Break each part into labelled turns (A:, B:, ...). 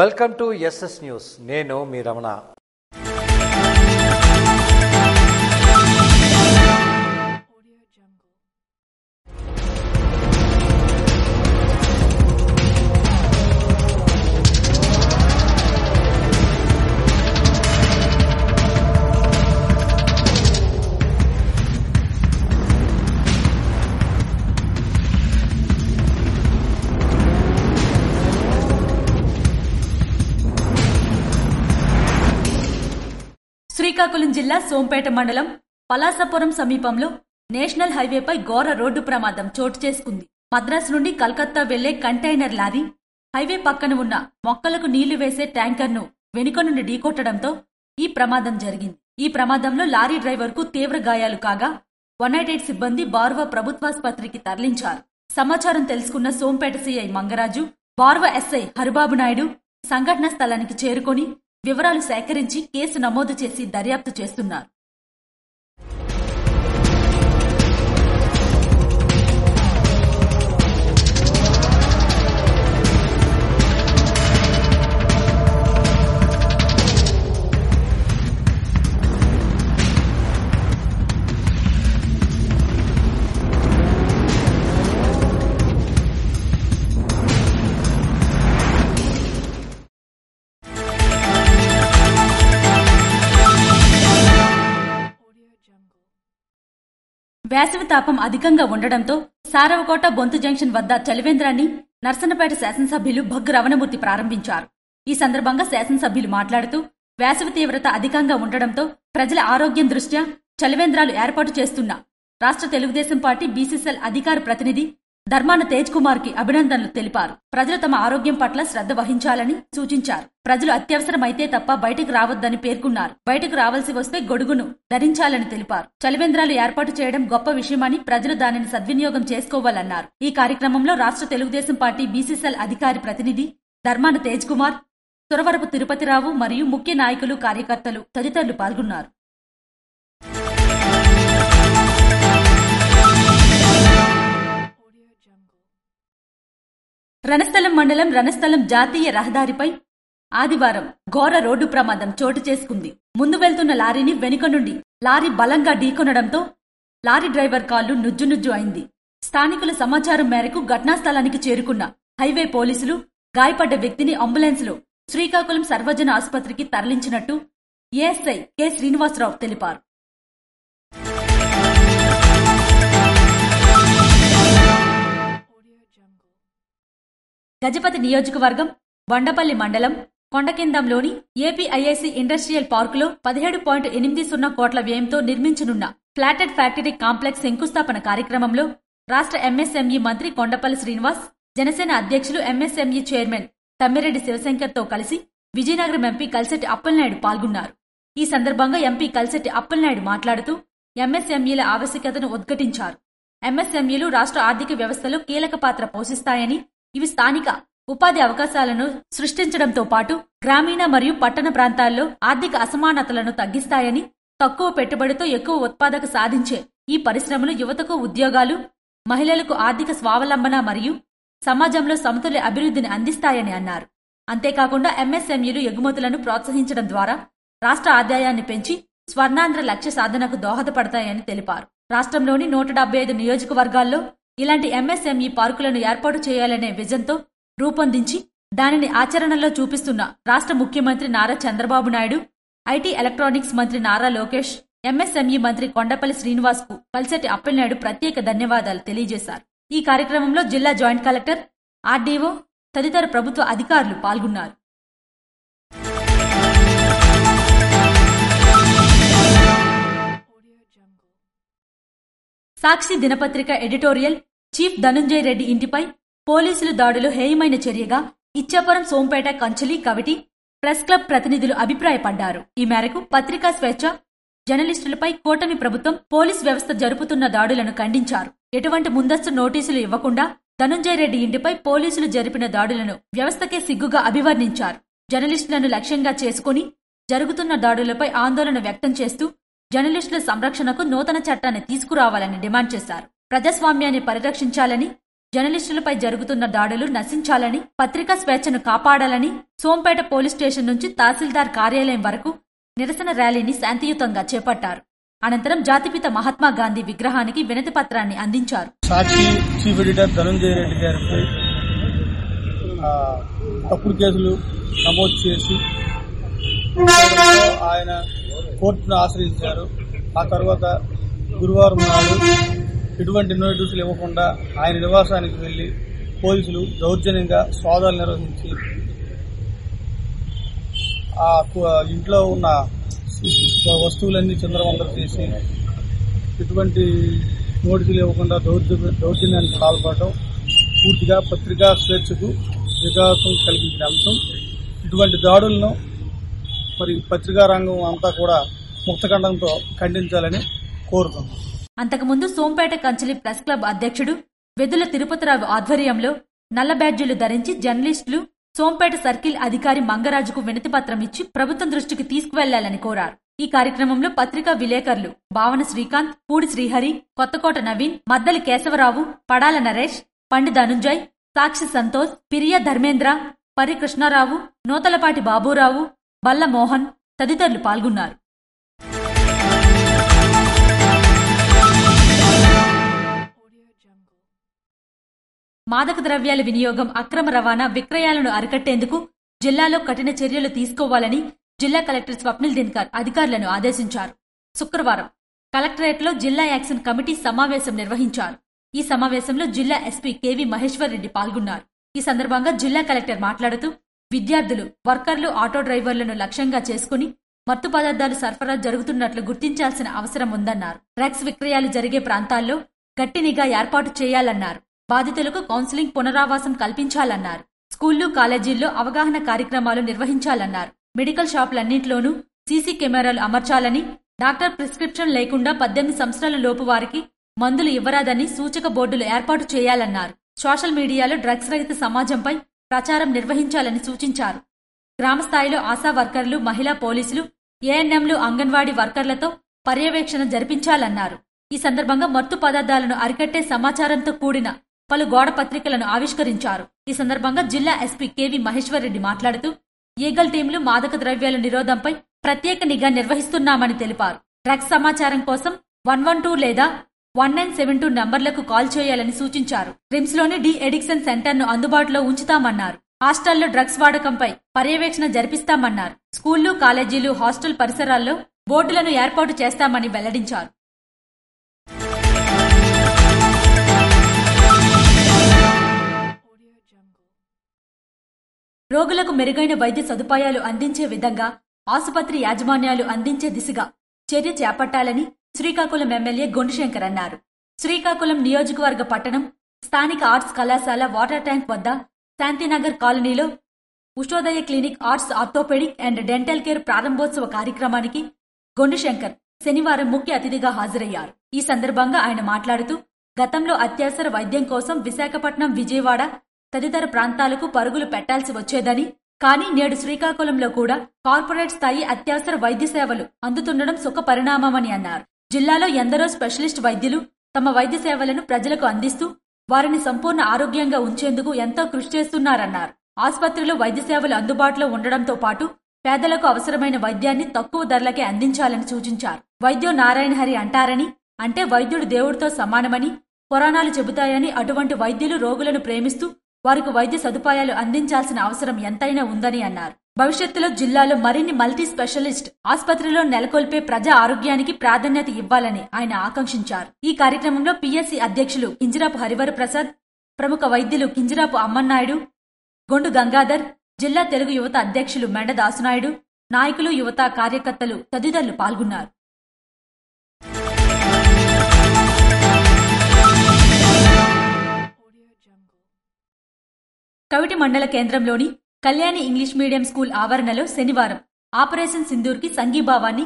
A: Welcome to SS news. నేను మీ రమణ.
B: శ్రీకాకుళం జిల్లా సోంపేట మండలం పలాసపురం సమీపంలో నేషనల్ హైవేపై ఘోర రోడ్డు ప్రమాదం చోటు చేసుకుంది. మద్రాసు నుండి కలకత్తా వెళ్లే కంటైనర్ లారీ హైవే పక్కన ఉన్న మొక్కలకు నీళ్లు వేసే ట్యాంకర్ను వెనుక నుండి ఢీకొట్టడంతో ఈ ప్రమాదం జరిగింది. ఈ ప్రమాదంలో లారీ డ్రైవర్కు తీవ్ర గాయాలు కాగా 188 సిబ్బంది బార్వ ప్రభుత్వాసుపత్రికి తరలించారు. సమాచారం తెలుసుకున్న సోంపేట సీఐ మంగరాజు, బార్వ ఎస్ఐ హరిబాబు నాయుడు సంఘటన స్థలానికి చేరుకొని వివరాలు సేకరించి కేసు నమోదు చేసి దర్యాప్తు చేస్తున్నారు. వేసవి తాపం అధికంగా ఉండడంతో సారవకోట బొంతు జంక్షన్ వద్ద చలివేంద్రాన్ని నర్సన్నపేట శాసనసభ్యులు భగ్గు రమణమూర్తి ప్రారంభించారు. ఈ సందర్భంగా శాసనసభ్యులు మాట్లాడుతూ వేసవి తీవ్రత అధికంగా ఉండడంతో ప్రజల ఆరోగ్యం దృష్ట్యా చలివేంద్రాలు ఏర్పాటు చేస్తున్న రాష్ట్ర తెలుగుదేశం పార్టీ బీసీసీఎల్ అధికార ప్రతినిధి ధర్మాన తేజ్ కుమార్ కి అభినందనలు తెలిపారు. ప్రజలు తమ ఆరోగ్యం పట్ల శ్రద్ధ వహించాలని సూచించారు. ప్రజలు అత్యవసరమైతే తప్ప బయటకు రావద్దని పేర్కొన్నారు. బయటకు రావాల్సి వస్తే గొడుగును ధరించాలని తెలిపారు. చలివేంద్రాలు ఏర్పాటు చేయడం గొప్ప విషయమని ప్రజలు దానిని సద్వినియోగం చేసుకోవాలన్నారు. ఈ కార్యక్రమంలో రాష్ట్ర తెలుగుదేశం పార్టీ బీసీసీఎల్ అధికారి ప్రతినిధి ధర్మాన తేజ్ కుమార్, సురవరపు తిరుపతిరావు మరియు ముఖ్య నాయకులు, కార్యకర్తలు తదితరులు పాల్గొన్నారు. రణస్థలం మండలం రణస్థలం జాతీయ రహదారిపై ఆదివారం ఘోర రోడ్డు ప్రమాదం చోటు చేసుకుంది. ముందు వెళ్తున్న లారీని వెనుక నుండి లారీ బలంగా ఢీకొనడంతో లారీ డ్రైవర్ కాళ్లు నుజ్జునుజ్జు అయింది. స్థానికుల సమాచారం మేరకు ఘటనా స్థలానికి చేరుకున్న హైవే పోలీసులు గాయపడ్డ వ్యక్తిని అంబులెన్స్లో శ్రీకాకుళం సర్వజన ఆసుపత్రికి తరలించినట్టు ఏఎస్ఐ కె శ్రీనివాసరావు తెలిపారు. గజపతి నియోజకవర్గం బండపల్లి మండలం కొండకిందంలోని ఏపీఐఐసి ఇండస్ట్రియల్ పార్కులో 17.80 కోట్ల వ్యయంతో నిర్మించనున్న ఫ్లాటెడ్ ఫ్యాక్టరీ కాంప్లెక్స్ శంకుస్థాపన కార్యక్రమంలో రాష్ట్ర ఎంఎస్ఎంఈ మంత్రి కొండపల్లి శ్రీనివాస్, జనసేన అధ్యక్షులు ఎంఎస్ఎంఈ చైర్మన్ తమ్మిరెడ్డి శివశంకర్తో కలిసి విజయనగరం ఎంపీ కలిశెట్టి అప్పలనాయుడు పాల్గొన్నారు. ఈ సందర్భంగా ఎంపీ కలిశెట్టి అప్పలనాయుడు మాట్లాడుతూ ఎంఎస్ఎంఈల ఆవశ్యకతను ఉద్ఘాటించారు. ఎంఎస్ఎంఈలు రాష్ట్ర ఆర్థిక వ్యవస్థలో కీలక పాత్ర పోషిస్తాయని, ఇవి స్థానిక ఉపాధి అవకాశాలను సృష్టించడంతో పాటు గ్రామీణ మరియు పట్టణ ప్రాంతాల్లో ఆర్థిక అసమానతలను తగ్గిస్తాయని, తక్కువ పెట్టుబడితో ఎక్కువ ఉత్పాదక సాధించే ఈ పరిశ్రమలు యువతకు ఉద్యోగాలు, మహిళలకు ఆర్థిక స్వావలంబన మరియు సమాజంలో సమతుల్య అభివృద్ధిని అందిస్తాయని అన్నారు. అంతేకాకుండా ఎంఎస్ఎంఈలు ఎగుమతులను ప్రోత్సహించడం ద్వారా రాష్ట్ర ఆదాయాన్ని పెంచి స్వర్ణాంధ్ర లక్ష్య సాధనకు దోహదపడతాయని తెలిపారు. రాష్ట్రంలోని 175 నియోజకవర్గాల్లో ఇలాంటి ఎంఎస్ఎంఈ పార్కులను ఏర్పాటు చేయాలనే విజన్తో రూపొందించి దానిని ఆచరణలో చూపిస్తున్న రాష్ట్ర ముఖ్యమంత్రి నారా చంద్రబాబు నాయుడు, ఐటీ ఎలక్ట్రానిక్స్ మంత్రి నారా లోకేష్, ఎంఎస్ఎంఈ మంత్రి కొండపల్లి శ్రీనివాస్ కు కలిశెట్టి అప్పలనాయుడు ప్రత్యేక ధన్యవాదాలు తెలియజేశారు. ఈ కార్యక్రమంలో జిల్లా జాయింట్ కలెక్టర్, ఆర్డీఓ తదితర ప్రభుత్వ అధికారులు పాల్గొన్నారు. సాక్షి దినపత్రిక ఎడిటోరియల్ చీఫ్ ధనుంజయ రెడ్డి ఇంటిపై పోలీసులు దాడులు హేయమైన చర్యగా ఇచ్చాపురం, సోంపేట, కంచలి, కవిటి ప్రెస్ క్లబ్ ప్రతినిధులు అభిప్రాయపడ్డారు. ఈ మేరకు పత్రికా స్వేచ్ఛ, జర్నలిస్టులపై కూటమి ప్రభుత్వం, పోలీస్ వ్యవస్థ జరుపుతున్న దాడులను ఖండించారు. ఎటువంటి ముందస్తు నోటీసులు ఇవ్వకుండా ధనుంజయ రెడ్డి ఇంటిపై పోలీసులు జరిపిన దాడులను వ్యవస్థకే సిగ్గుగా అభివర్ణించారు. జర్నలిస్టులను లక్ష్యంగా చేసుకుని జరుగుతున్న దాడులపై ఆందోళన వ్యక్తం చేస్తూ జర్నలిస్టుల సంరక్షణకు నూతన చట్టాన్ని తీసుకురావాలని డిమాండ్ చేశారు. ప్రజాస్వామ్యాన్ని పరిరక్షించాలని, జర్నలిస్టులపై జరుగుతున్న దాడులు నశించాలని, పత్రికా స్వేచ్ఛను కాపాడాలని సోంపేట పోలీస్ స్టేషన్ నుంచి తహసీల్దార్ కార్యాలయం వరకు నిరసన ర్యాలీని శాంతియుతంగా చేపట్టారు. అనంతరం జాతిపిత మహాత్మా గాంధీ విగ్రహానికి వినతి పత్రాన్ని అందించారు.
C: సాక్షి చీఫ్ ఎడిటర్ ధనంజయ రెడ్డి గారిపై తప్పుడు కేసులు నమోదు చేసి ఆయన కోర్టును ఆశ్రయించారు. ఆ తర్వాత గురువారం నాడు ఎటువంటి నోటీసులు ఇవ్వకుండా ఆయన నివాసానికి వెళ్లి పోలీసులు దౌర్జన్యంగా సోదాలు నిర్వహించి ఆ ఇంట్లో ఉన్న వస్తువులన్నీ చిందరవందర చేసి ఎటువంటి నోటీసులు ఇవ్వకుండా దౌర్జన్యానికి పాల్పడటం పూర్తిగా పత్రికా స్వేచ్ఛకు విఘాతం కలిగించిన అంశం. ఇటువంటి దాడులను మరి పత్రికా రంగం అంతా కూడా ముక్తఖండంతో ఖండించాలని కోరుతున్నాం.
B: అంతకుముందు సోంపేట కంచిలి ప్రెస్ క్లబ్ అధ్యక్షుడు వెదుల తిరుపతిరావు ఆధ్వర్యంలో నల్ల బ్యాడ్జీలు ధరించి జర్నలిస్టులు సోంపేట సర్కిల్ అధికారి మంగరాజుకు వినతిపత్రం ఇచ్చి ప్రభుత్వం దృష్టికి తీసుకువెళ్లాలని కోరారు. ఈ కార్యక్రమంలో పత్రికా విలేకరులు భావన శ్రీకాంత్, పూడి శ్రీహరి, కొత్తకోట నవీన్, మద్దలి కేశవరావు, పడాల నరేష్, పండి ధనుంజయ్, సాక్షి సంతోష్, పిరియా ధర్మేంద్ర, పరి కృష్ణారావు, నూతలపాటి బాబూరావు, బల్ల మోహన్ తదితరులు పాల్గొన్నారు. మాదక ద్రవ్యాల వినియోగం, అక్రమ రవాణా, విక్రయాలను అరికట్టేందుకు జిల్లాలో కఠిన చర్యలు తీసుకోవాలని జిల్లా కలెక్టర్ స్వప్నిల్ దినకర్ అధికారులను ఆదేశించారు. శుక్రవారం కలెక్టరేట్లో జిల్లా యాక్షన్ కమిటీ సమావేశం నిర్వహించారు. ఈ సమావేశంలో జిల్లా ఎస్పీ కెవి మహేశ్వర్ రెడ్డి పాల్గొన్నారు. ఈ సందర్భంగా జిల్లా కలెక్టర్ మాట్లాడుతూ విద్యార్థులు, వర్కర్లు, ఆటో డ్రైవర్లను లక్ష్యంగా చేసుకుని మత్తు పదార్థాలు సరఫరా జరుగుతున్నట్లు గుర్తించాల్సిన అవసరం ఉందన్నారు. డ్రగ్స్ విక్రయాలు జరిగే ప్రాంతాల్లో గట్టి నిఘా ఏర్పాటు చేయాలన్నారు. బాధితులకు కౌన్సిలింగ్, పునరావాసం కల్పించాలన్నారు. స్కూళ్లు, కాలేజీల్లో అవగాహన కార్యక్రమాలు నిర్వహించాలన్నారు. మెడికల్ షాపులన్నింటిలోనూ సీసీ కెమెరాలు అమర్చాలని, డాక్టర్ ప్రిస్క్రిప్షన్ లేకుండా 18 సంవత్సరాల లోపు వారికి మందులు ఇవ్వరాదని సూచక బోర్డులు ఏర్పాటు చేయాలన్నారు. సోషల్ మీడియాలో డ్రగ్స్ రహిత సమాజంపై ప్రచారం నిర్వహించాలని సూచించారు. గ్రామస్థాయిలో ఆశా వర్కర్లు, మహిళా పోలీసులు, ఏఎన్ఎంలు, అంగన్వాడీ వర్కర్లతో పర్యవేక్షణ జరిపించాలన్నారు. ఈ సందర్భంగా మత్తు పదార్థాలను అరికట్టే సమాచారంతో కూడిన పలు గోడ పత్రికలను ఆవిష్కరించారు. ఈ సందర్భంగా జిల్లా ఎస్పీ కెవి మహేశ్వర్ రెడ్డి మాట్లాడుతూ ఈగల్ టీంలు మాదక ద్రవ్యాల నిరోధంపై ప్రత్యేక నిఘా నిర్వహిస్తున్నామని తెలిపారు. డ్రగ్స్ సమాచారం కోసం 112 లేదా 1972 నంబర్లకు కాల్ చేయాలని సూచించారు. రిమ్స్లోని డి ఎడిక్షన్ సెంటర్ను అందుబాటులో ఉంచుతామన్నారు. హాస్టల్లో డ్రగ్స్ వాడకంపై పర్యవేక్షణ జరిపిస్తామన్నారు. స్కూళ్లు, కాలేజీలు, హాస్టల్ పరిసరాల్లో బోర్డులను ఏర్పాటు చేస్తామని వెల్లడించారు. రోగులకు మెరుగైన వైద్య సదుపాయాలు అందించే విధంగా ఆసుపత్రి యాజమాన్యాలు అందించే దిశగా చర్య చేపట్టాలని శ్రీకాకుళం ఎమ్మెల్యే గొండుశంకర్ అన్నారు. శ్రీకాకుళం నియోజకవర్గ పట్టణం స్థానిక ఆర్ట్స్ కళాశాల వాటర్ ట్యాంక్ వద్ద శాంతినగర్ కాలనీలో Ushodaya clinic arts, orthopaedic and dental care ప్రారంభోత్సవ కార్యక్రమానికి గొండుశంకర్ శనివారం ముఖ్య అతిథిగా హాజరయ్యారు. ఈ సందర్భంగా ఆయన మాట్లాడుతూ గతంలో అత్యవసర వైద్యం కోసం విశాఖపట్నం, విజయవాడ తదితర ప్రాంతాలకు పరుగులు పెట్టాల్సి వచ్చేదని, కానీ నేడు శ్రీకాకుళంలో కూడా కార్పొరేట్ స్థాయి అత్యవసర వైద్య సేవలు అందుతుండడం సుఖ పరిణామమని అన్నారు. జిల్లాలో ఎందరో స్పెషలిస్ట్ వైద్యులు తమ వైద్య సేవలను ప్రజలకు అందిస్తూ వారిని సంపూర్ణ ఆరోగ్యంగా ఉంచేందుకు ఎంతో కృషి చేస్తున్నారన్నారు. ఆసుపత్రిలో వైద్య సేవలు అందుబాటులో ఉండడంతో పాటు పేదలకు అవసరమైన వైద్యాన్ని తక్కువ ధరలకే అందించాలని సూచించారు. వైద్యో నారాయణహరి అంటారని, అంటే వైద్యుడు దేవుడితో సమానమని పురాణాలు చెబుతాయని, అటువంటి వైద్యులు రోగులను ప్రేమిస్తూ వారికి వైద్య సదుపాయాలు అందించాల్సిన అవసరం ఎంతైనా ఉందని అన్నారు. భవిష్యత్తులో జిల్లాలో మరిన్ని మల్టీ స్పెషలిస్ట్ ఆసుపత్రిలో నెలకొల్పే ప్రజా ఆరోగ్యానికి ప్రాధాన్యత ఇవ్వాలని ఆయన ఆకాంక్షించారు. ఈ కార్యక్రమంలో పిఎస్సి అధ్యక్షులు కింజరాపు హరివర ప్రసాద్, ప్రముఖ వైద్యులు కింజరాపు అమ్మన్నాయుడు, గొండు గంగాధర్, జిల్లా తెలుగు యువత అధ్యక్షులు మెండ దాసునాయుడు, నాయకులు, యువత కార్యకర్తలు తదితరులు పాల్గొన్నారు. కవిటి మండల కేంద్రంలోని కళ్యాణి ఇంగ్లీష్ మీడియం స్కూల్ ఆవరణలో శనివారం ఆపరేషన్ సింధూర్కి సంఘీభావాన్ని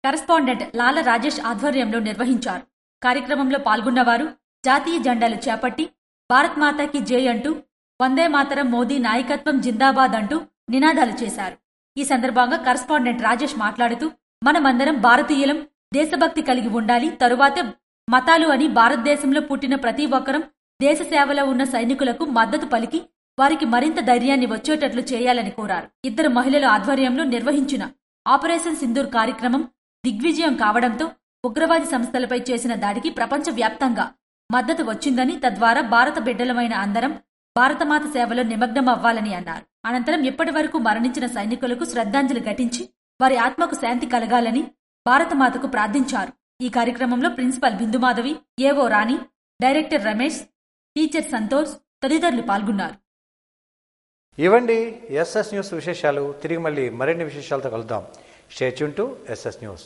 B: కరెస్పాండెంట్ లాల రాజేష్ ఆధ్వర్యంలో నిర్వహించారు. కార్యక్రమంలో పాల్గొన్నవారు జాతీయ జెండాలు చేపట్టి భారత్ మాతాకి జై అంటూ, వందే మాతరం, మోదీ నాయకత్వం జిందాబాద్ అంటూ నినాదాలు చేశారు. ఈ సందర్భంగా కరెస్పాండెంట్ రాజేష్ మాట్లాడుతూ మనమందరం భారతీయులం, దేశభక్తి కలిగి ఉండాలి, తరువాతే మతాలు అని, భారతదేశంలో పుట్టిన ప్రతి ఒక్కరం దేశ సేవలో ఉన్న సైనికులకు మద్దతు పలికి వారికి మరింత ధైర్యాన్ని వచ్చేటట్లు చేయాలని కోరారు. 2 మహిళల ఆధ్వర్యంలో నిర్వహించిన ఆపరేషన్ సింధూర్ కార్యక్రమం దిగ్విజయం కావడంతో ఉగ్రవాది సంస్థలపై చేసిన దాడికి ప్రపంచవ్యాప్తంగా మద్దతు వచ్చిందని, తద్వారా భారత బిడ్డలమైన అందరం భారతమాత సేవలో నిమగ్నమవ్వాలని అన్నారు. అనంతరం ఇప్పటి వరకు మరణించిన సైనికులకు శ్రద్ధాంజలి ఘటించి వారి ఆత్మకు శాంతి కలగాలని భారతమాతకు ప్రార్థించారు. ఈ కార్యక్రమంలో ప్రిన్సిపల్ బిందుమాధవి, ఏవో రాణి, డైరెక్టర్ రమేష్, టీచర్ సంతోష్ తదితరులు పాల్గొన్నారు.
A: ఇవండి ఎస్ఎస్ న్యూస్ విశేషాలు. తిరిగి మళ్ళీ మరిన్ని విశేషాలతో కలుద్దాం. Stay tune to SS news.